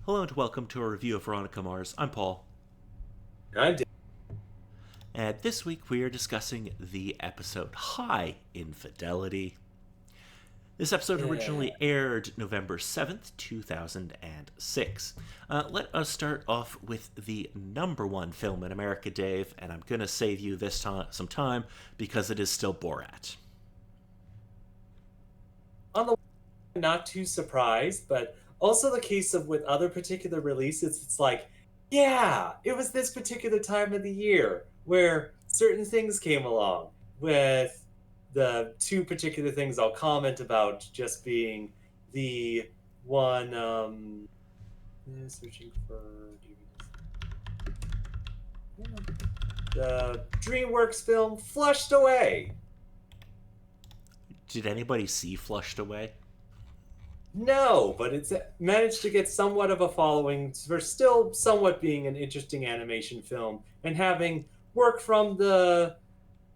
Hello and welcome to a review of Veronica Mars. I'm Paul, I did. and this week we are discussing the episode High Infidelity. This episode Yeah. originally aired November 7th, 2006. Let us start off with the number one film in America, Dave, and I'm going to save you this time some time because it is still Borat. On the one hand, not too surprised, but also the case of with other particular releases, it's like, yeah, it was this particular time of the year where certain things came along. With the two particular things I'll comment about just being the one searching for the DreamWorks film Flushed Away. Did anybody see Flushed Away? No, but it's managed to get somewhat of a following for still somewhat being an interesting animation film and having work from the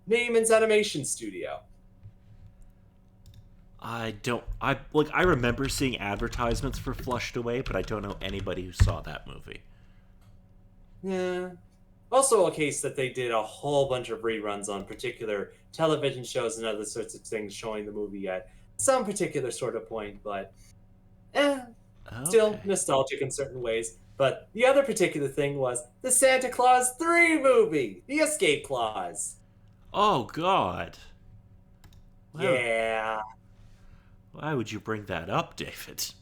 Neiman's Animation Studio. I remember seeing advertisements for Flushed Away, but I don't know anybody who saw that movie. Yeah. Also, a case that they did a whole bunch of reruns on particular television shows and other sorts of things showing the movie at some particular sort of point, but eh, still Okay. nostalgic in certain ways. But the other particular thing was the Santa Claus 3 movie, The Escape Clause. Oh God. Why, Yeah. why would you bring that up, David?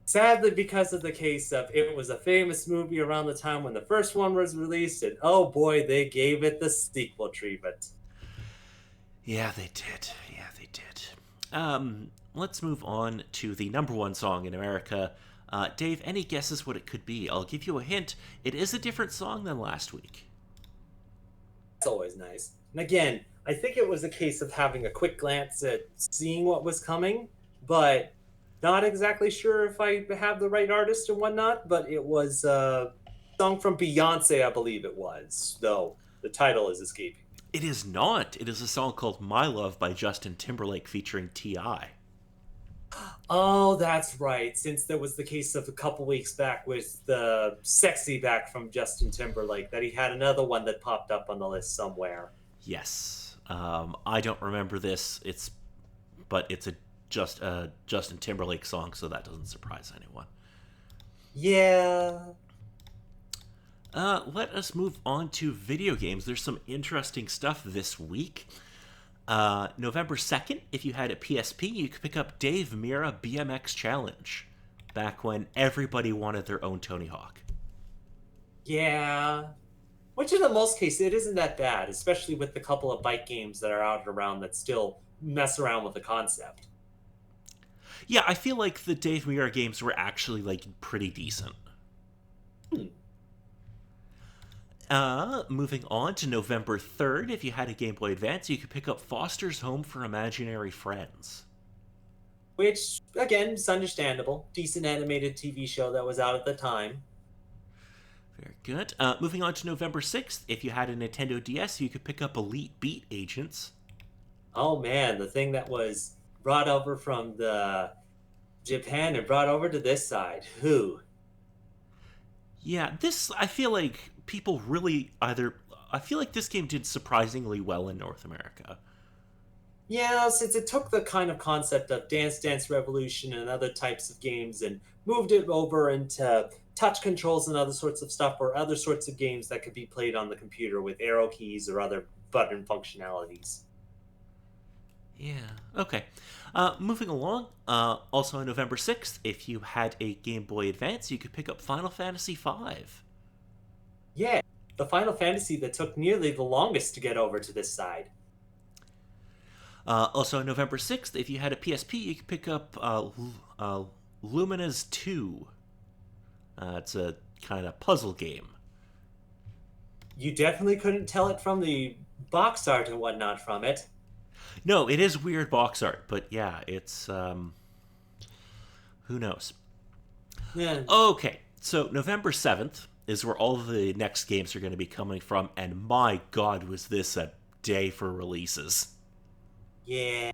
Sadly, because of the case of it was a famous movie around the time when the first one was released, and oh boy, they gave it the sequel treatment. Yeah, they did. Yeah, they did. Let's move on to the number one song in America. Dave, any guesses what it could be? I'll give you a hint. It is a different song than last week. It's always nice. And again, I think it was a case of having a quick glance at seeing what was coming, but not exactly sure if I have the right artist and whatnot. But it was a song from Beyonce, I believe it was, though the title is escaping me. It is not. It is a song called My Love by Justin Timberlake featuring T.I. Oh, that's right. Since there was the case of a couple weeks back with the sexy back from Justin Timberlake, that he had another one that popped up on the list somewhere. Yes. I don't remember this. But it's just a Justin Timberlake song, so that doesn't surprise anyone. Yeah. Let us move on to video games. There's some interesting stuff this week. November 2nd, if you had a PSP, you could pick up Dave Mirra BMX Challenge. Back when everybody wanted their own Tony Hawk. Yeah. Which in the most case, it isn't that bad, especially with the couple of bike games that are out and around that still mess around with the concept. Yeah, I feel like the Dave Mirra games were actually pretty decent. Hmm. Moving on to November 3rd, if you had a Game Boy Advance, you could pick up Foster's Home for Imaginary Friends. Which, again, is understandable. Decent animated TV show that was out at the time. Very good. Moving on to November 6th, if you had a Nintendo DS, you could pick up Elite Beat Agents. Oh man, the thing that was brought over from the Japan and brought over to this side. Who? Yeah, I feel like people really either. I feel like this game did surprisingly well in North America. Yeah, since it took the kind of concept of Dance Dance Revolution and other types of games and moved it over into touch controls and other sorts of stuff, or other sorts of games that could be played on the computer with arrow keys or other button functionalities. Yeah, okay. Moving along, also on November 6th, if you had a Game Boy Advance, you could pick up Final Fantasy V. Yeah, the Final Fantasy that took nearly the longest to get over to this side. Also on November 6th, if you had a PSP, you could pick up Lumina's 2. It's a kind of puzzle game. You definitely couldn't tell it from the box art and whatnot from it. No, it is weird box art, but yeah, it's who knows. Yeah. Okay, so November 7th is where all of the next games are going to be coming from, and my god, was this a day for releases. Yeah.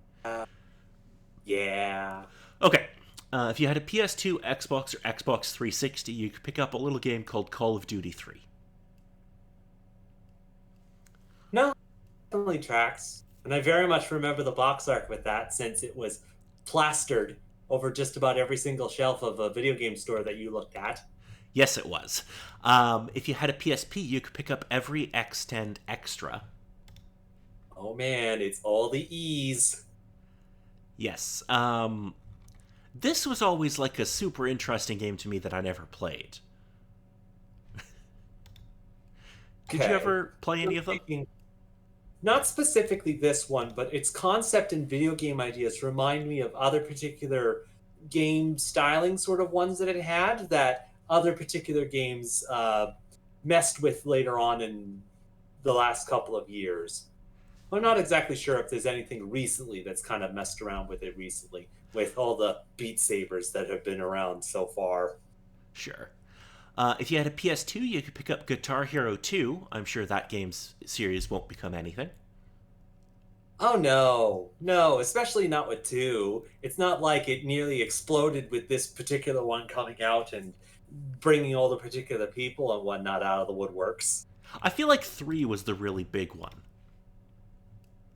Yeah. Okay, If you had a PS2, Xbox, or Xbox 360, you could pick up a little game called Call of Duty 3. No, definitely tracks. And I very much remember the box art with that since it was plastered over just about every single shelf of a video game store that you looked at. Yes, it was. If you had a PSP, you could pick up every Extend Extra. Oh man, it's all the E's. Yes. This was always like a super interesting game to me that I never played. Did you Okay. ever play any of them? Not specifically this one, but its concept and video game ideas remind me of other particular game styling sort of ones that it had that other particular games messed with later on in the last couple of years. I'm not exactly sure if there's anything recently that's kind of messed around with it recently, with all the Beat Sabers that have been around so far. Sure. If you had a PS2, you could pick up Guitar Hero 2. I'm sure that game's series won't become anything. Oh no, no, especially not with two. It's not like it nearly exploded with this particular one coming out and bringing all the particular people and whatnot out of the woodworks. I feel like 3 was the really big one.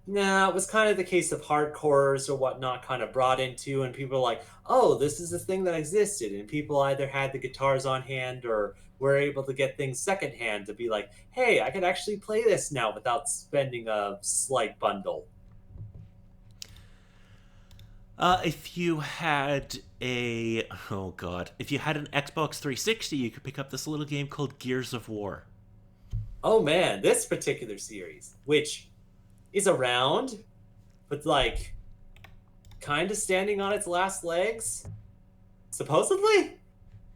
Nah, it was kind of the case of hardcores or whatnot kind of brought into, and people were like, oh, this is a thing that existed. And people either had the guitars on hand or were able to get things secondhand to be like, hey, I could actually play this now without spending a slight bundle. If you had a oh god, if you had an Xbox 360, you could pick up this little game called Gears of War. Oh man, this particular series, which is around, but like kind of standing on its last legs, supposedly.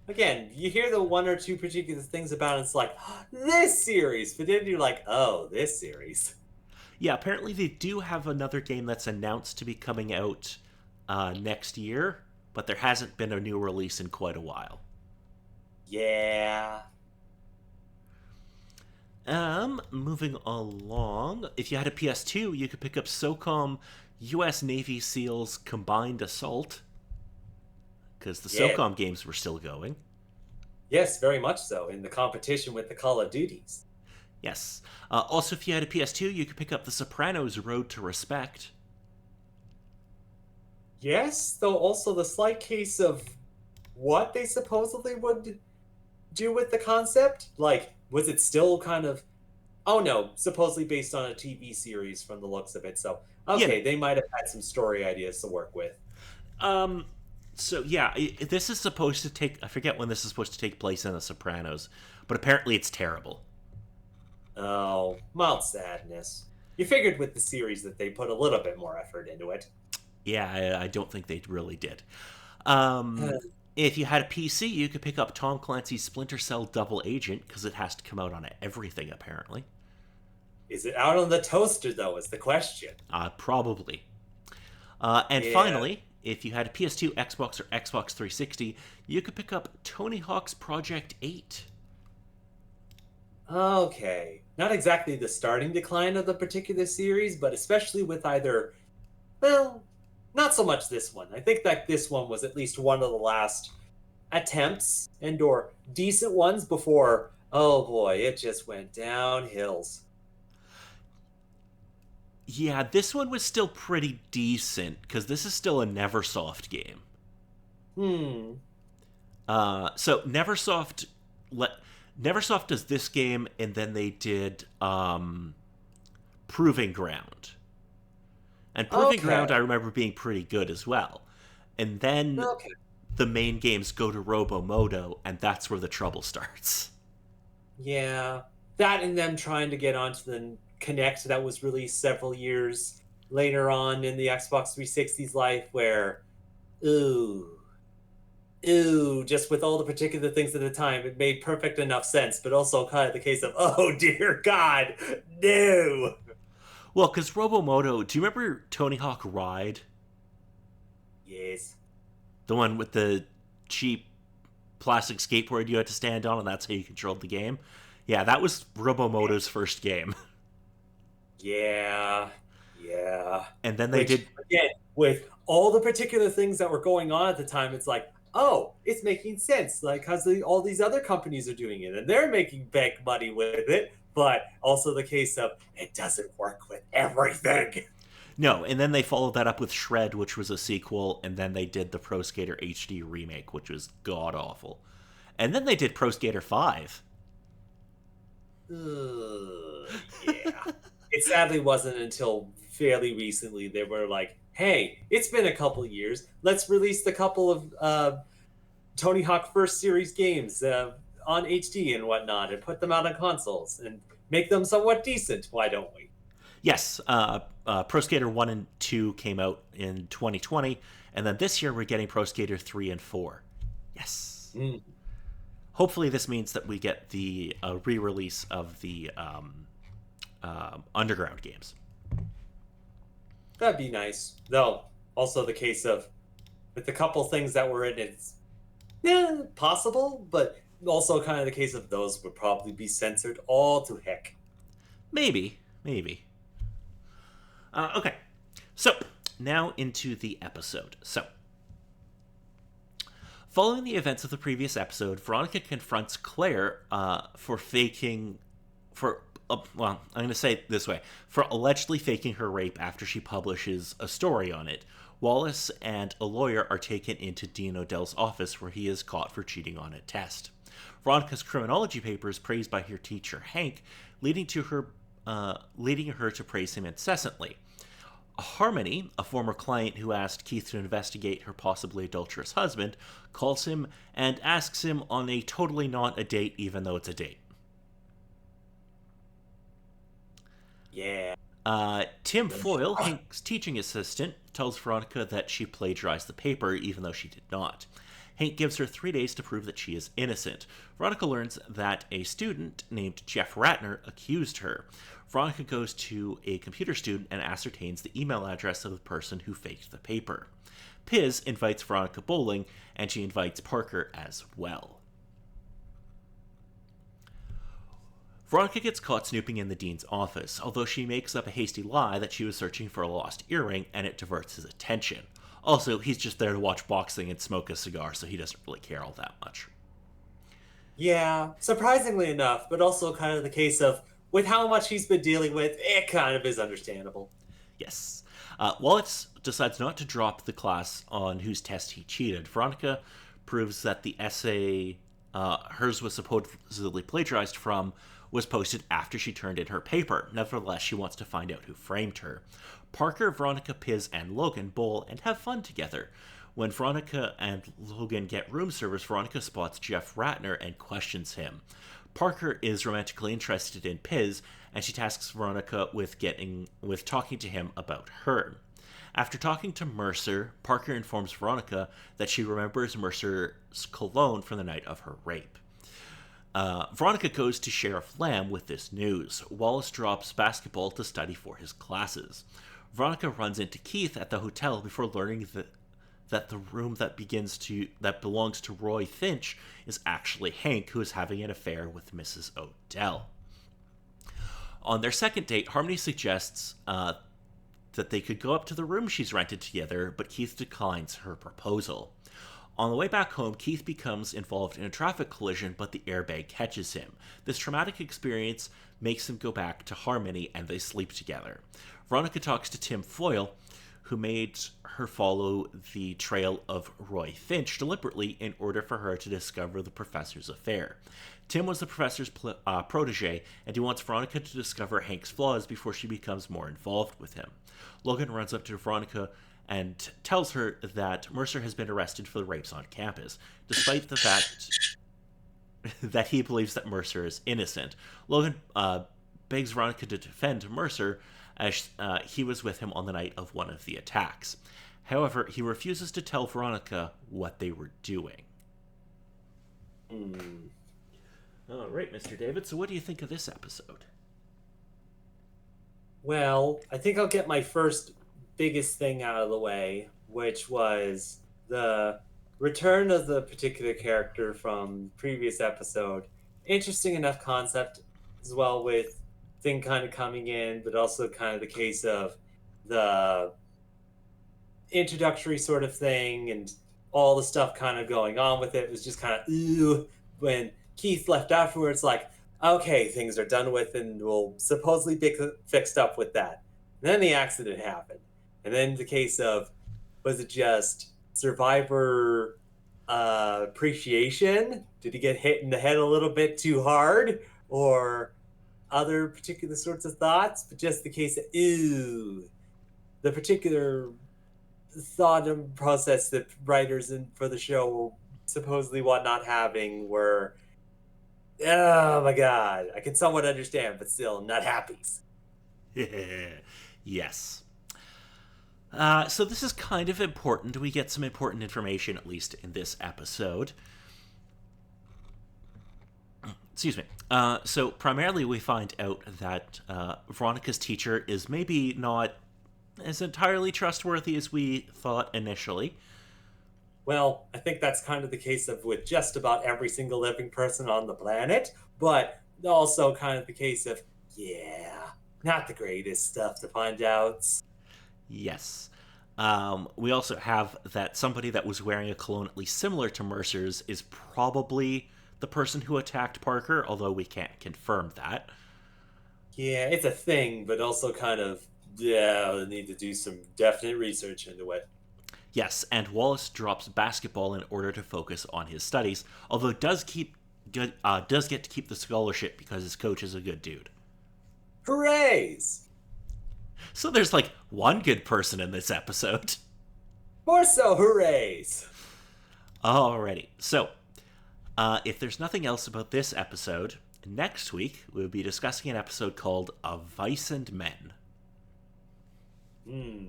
Again, you hear the one or two particular things about it, it's like, this series, but then you're like, oh, this series. Yeah, apparently they do have another game that's announced to be coming out next year, but there hasn't been a new release in quite a while. Yeah. Moving along, if you had a PS2, you could pick up SOCOM U.S. Navy SEALs Combined Assault, because the Yeah. SOCOM games were still going. Yes, very much so, in the competition with the Call of Duties. Yes. Also, if you had a PS2, you could pick up The Sopranos Road to Respect. Yes, though also the slight case of what they supposedly would do with the concept. Like, was it still kind of, oh no, supposedly based on a TV series from the looks of it. So, Yeah. okay, they might have had some story ideas to work with. Um. So yeah, this is supposed to take. I forget when this is supposed to take place in The Sopranos, but apparently it's terrible. Oh, mild sadness. You figured with the series that they put a little bit more effort into it. Yeah, I don't think they really did. Um, if you had a PC, you could pick up Tom Clancy's Splinter Cell Double Agent because it has to come out on everything apparently. Is it out on the toaster, though, is the question. Probably. And Yeah. finally, if you had a PS2, Xbox, or Xbox 360, you could pick up Tony Hawk's Project 8. Okay. Not exactly the starting decline of the particular series, but especially with either, well, not so much this one. I think that this one was at least one of the last attempts and or decent ones before, oh boy, it just went down hills. Yeah, this one was still pretty decent because this is still a Neversoft game. Hmm. So Neversoft does this game, and then they did Proving Ground. And Proving Okay. Ground I remember being pretty good as well. And then Okay. the main games go to Robomoto, and that's where the trouble starts. Yeah. That and them trying to get onto the Connect that was released several years later on in the Xbox 360's life where, ooh, ooh, just with all the particular things at the time, it made perfect enough sense, but also kind of the case of, oh dear God, no. Well, because Robomoto, do you remember Tony Hawk Ride? Yes. The one with the cheap plastic skateboard you had to stand on, and that's how you controlled the game? Yeah, that was Robomoto's first game. Yeah. Yeah. And then they Which, did. again, with all the particular things that were going on at the time, it's like, oh, it's making sense, like because all these other companies are doing it and they're making bank money with it. But also the case of it doesn't work with everything. No, and then they followed that up with Shred, which was a sequel, and then they did the Pro Skater HD remake, which was god awful. And then they did Pro Skater 5. Yeah. It sadly wasn't until fairly recently they were like, hey, it's been a couple years. Let's release the couple of Tony Hawk First Series games on HD and whatnot and put them out on consoles and make them somewhat decent. Why don't we? Yes, Pro Skater 1 and 2 came out in 2020, and then this year we're getting Pro Skater 3 and 4. Yes. Mm. Hopefully, this means that we get the re release of the Underground games. That'd be nice. Though, also the case of with the couple things that were in it, it's possible, but also kind of the case of those would probably be censored all to heck. Maybe, maybe. Okay, so now into the episode. So, following the events of the previous episode, Veronica confronts Claire for faking, well, I'm going to say it this way, for allegedly faking her rape after she publishes a story on it. Wallace and a lawyer are taken into Dean Odell's office where he is caught for cheating on a test. Veronica's criminology paper is praised by her teacher Hank, leading her to praise him incessantly. Harmony, a former client who asked Keith to investigate her possibly adulterous husband, calls him and asks him on a totally not a date, even though it's a date. Yeah. Tim Foyle, Hank's teaching assistant, tells Veronica that she plagiarized the paper, even though she did not. Hank gives her 3 days to prove that she is innocent. Veronica learns that a student named Jeff Ratner accused her. Veronica goes to a computer student and ascertains the email address of the person who faked the paper. Piz invites Veronica bowling, and she invites Parker as well. Veronica gets caught snooping in the dean's office, although she makes up a hasty lie that she was searching for a lost earring, and it diverts his attention. Also, he's just there to watch boxing and smoke a cigar, so he doesn't really care all that much. Yeah, surprisingly enough, but also kind of the case of with how much he's been dealing with, it kind of is understandable. Yes. Wallace decides not to drop the class on whose test he cheated. Veronica proves that the essay hers was supposedly plagiarized from was posted after she turned in her paper. Nevertheless, she wants to find out who framed her. Parker, Veronica, Piz, and Logan bowl and have fun together. When Veronica and Logan get room service, Veronica spots Jeff Ratner and questions him. Parker is romantically interested in Piz, and she tasks Veronica with talking to him about her. After talking to Mercer, Parker informs Veronica that she remembers Mercer's cologne from the night of her rape. Veronica goes to Sheriff Lamb with this news. Wallace drops basketball to study for his classes. Veronica runs into Keith at the hotel before learning that the room that belongs to Roy Finch is actually Hank, who is having an affair with Mrs. Odell. On their second date, Harmony suggests that they could go up to the room she's rented together, but Keith declines her proposal. On the way back home, Keith becomes involved in a traffic collision, but the airbag catches him. This traumatic experience makes him go back to Harmony, and they sleep together. Veronica talks to Tim Foyle, who made her follow the trail of Roy Finch deliberately in order for her to discover the professor's affair. Tim was the professor's protege, and he wants Veronica to discover Hank's flaws before she becomes more involved with him. Logan runs up to Veronica and tells her that Mercer has been arrested for the rapes on campus, despite the fact that he believes that Mercer is innocent. Logan begs Veronica to defend Mercer, as he was with him on the night of one of the attacks. However, he refuses to tell Veronica what they were doing. All right, Mr. David, so what do you think of this episode? Well, I think I'll get my first biggest thing out of the way, which was the return of the particular character from previous episode. Interesting enough concept as well, with thing kind of coming in, but also kind of the case of the introductory sort of thing, and all the stuff kind of going on with it was just kind of ooh. When Keith left afterwards, like, okay, things are done with, and we'll supposedly be fixed up with that. And then the accident happened, and then the case of, was it just Survivor appreciation? Did he get hit in the head a little bit too hard, or other particular sorts of thoughts? But just the case of ooh, the particular thought and process that writers in for the show were supposedly not having were, oh my god, I can somewhat understand, but still not happy. Yes. So this is kind of important. We get some important information, at least in this episode. Excuse me. So primarily we find out that Veronica's teacher is maybe not as entirely trustworthy as we thought initially. Well, I think that's kind of the case of with just about every single living person on the planet, but also kind of the case of, yeah, not the greatest stuff to find out. Yes. We also have that somebody that was wearing a cologne at least similar to Mercer's is probably the person who attacked Parker, although we can't confirm that. Yeah, it's a thing, but also kind of, yeah, we need to do some definite research into it. Yes, and Wallace drops basketball in order to focus on his studies, although does get to keep the scholarship because his coach is a good dude. Hoorays! So there's like one good person in this episode. More so, hoorays! Alrighty, so if there's nothing else about this episode, next week we'll be discussing an episode called "A Vice and Men." Hmm.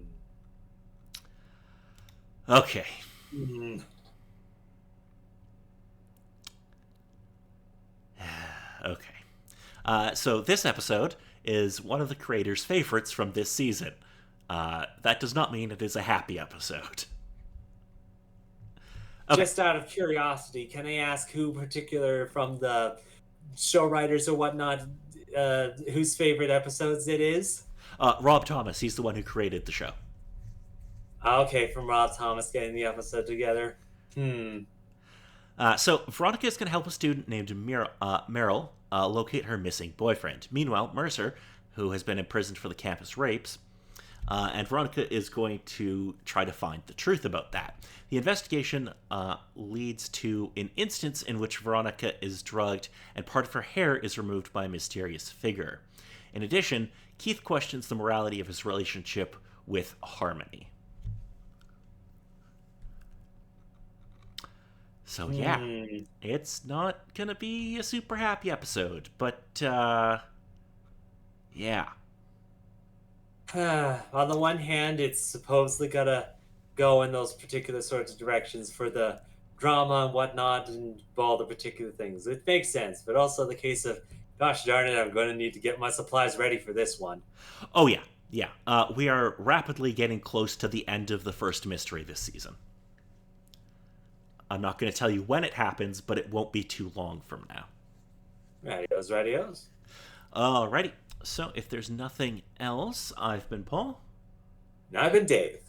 Okay. Mm. Okay. So this episode is one of the creators' favorites from this season. That does not mean it is a happy episode. Okay. Just out of curiosity, can I ask who particular from the show writers or whatnot, whose favorite episodes it is? Rob Thomas, he's the one who created the show. Okay, from Rob Thomas getting the episode together. So Veronica is going to help a student named Meryl locate her missing boyfriend. Meanwhile, Mercer, who has been imprisoned for the campus rapes, and Veronica is going to try to find the truth about that. The investigation leads to an instance in which Veronica is drugged and part of her hair is removed by a mysterious figure. In addition, Keith questions the morality of his relationship with Harmony. So yeah, it's not gonna be a super happy episode, but yeah. On the one hand, it's supposedly gonna go in those particular sorts of directions for the drama and whatnot and all the particular things. It makes sense, but also the case of, gosh darn it, I'm going to need to get my supplies ready for this one. Oh yeah, yeah. We are rapidly getting close to the end of the first mystery this season. I'm not going to tell you when it happens, but it won't be too long from now. Radios, radios. Alrighty. So if there's nothing else, I've been Paul. And I've been Dave.